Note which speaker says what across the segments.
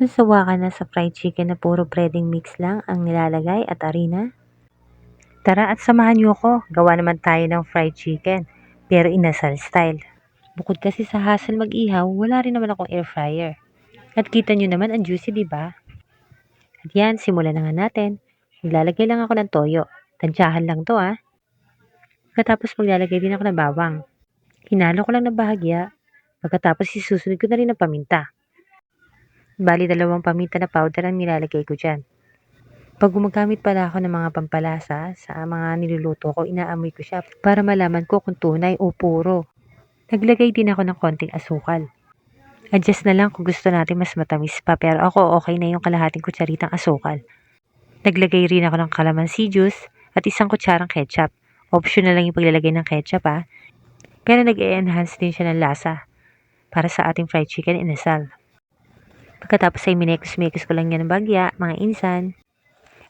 Speaker 1: Nasawa ka na sa fried chicken na puro breading mix lang ang nilalagay at harina? Tara at samahan niyo ako. Gawa naman tayo ng fried chicken, pero inasal style. Bukod kasi sa hassle mag-ihaw, wala rin naman akong air fryer. At kita nyo naman ang juicy, di ba? At yan, simulan na nga natin. Maglalagay lang ako ng toyo. Tansyahan lang to ah. Pagkatapos maglalagay din ako ng bawang. Hinalo ko lang ng bahagya. Pagkatapos isusunod ko na rin ng paminta. Bali 2 paminta na powder ang nilalagay ko dyan. Pag gumagamit pala ako ng mga pampalasa sa mga niluluto ko, inaamoy ko siya para malaman ko kung tunay o puro. Naglagay din ako ng konting asukal. Adjust na lang kung gusto natin mas matamis pa, pero ako okay na yung kalahating kutsaritang asukal. Naglagay rin ako ng calamansi juice at 1 kutsarang ketchup. Optional lang yung paglalagay ng ketchup ah. Pero nag-e-enhance din siya ng lasa para sa ating fried chicken inasal. Pagkatapos ay minekos-mekos ko lang yan ng bagya, mga insan.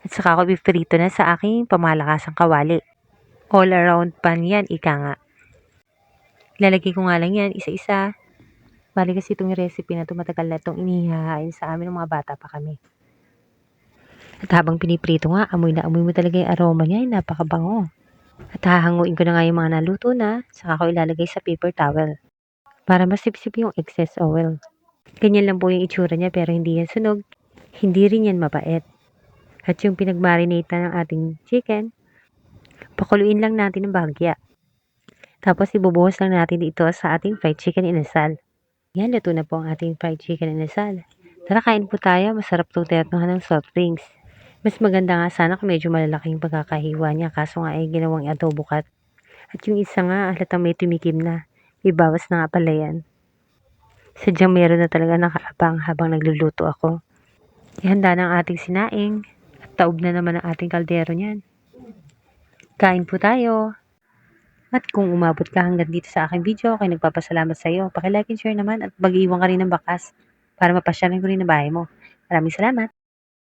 Speaker 1: At saka ako ipiprito na sa aking pamalakasang kawali. All around pan yan, ika nga. Lalagay ko nga lang yan, isa-isa. Bali kasi itong recipe na ito, matagal na itong inihahain sa amin ng mga bata pa kami. At habang piniprito nga, amoy na amoy mo talaga yung aroma niya, ay napakabango. At hahanguin ko na nga yung mga naluto na, saka ko ilalagay sa paper towel. Para masipsip yung excess oil. Ganyan lang po yung itsura niya, pero hindi yan sunog. Hindi rin yan mapait. At yung pinagmarinate na ng ating chicken, pakuluin lang natin ng bahagya. Tapos ibubuhos lang natin ito sa ating fried chicken inasal. Yan, luto na po ang ating fried chicken inasal. Tara, kain po tayo. Masarap itong tinatnuhan ng soft drinks. Mas maganda nga sana kung medyo malalaki yung pagkakahiwa niya, kaso nga ay ginawang adobo cut. At yung isa nga, halatang may tumikim na. Ibawas na nga pala yan. Sadyang meron na talaga nakaabang habang nagluluto ako. Ihanda na ang ating sinaing. At taob na naman ang ating kaldero niyan. Kain po tayo. At kung umabot ka hanggang dito sa aking video, ay nagpapasalamat sa iyo. Paki-like and share naman at mag-iwan ka rin ng bakas para mapasyalan ko rin ang bahay mo. Maraming salamat.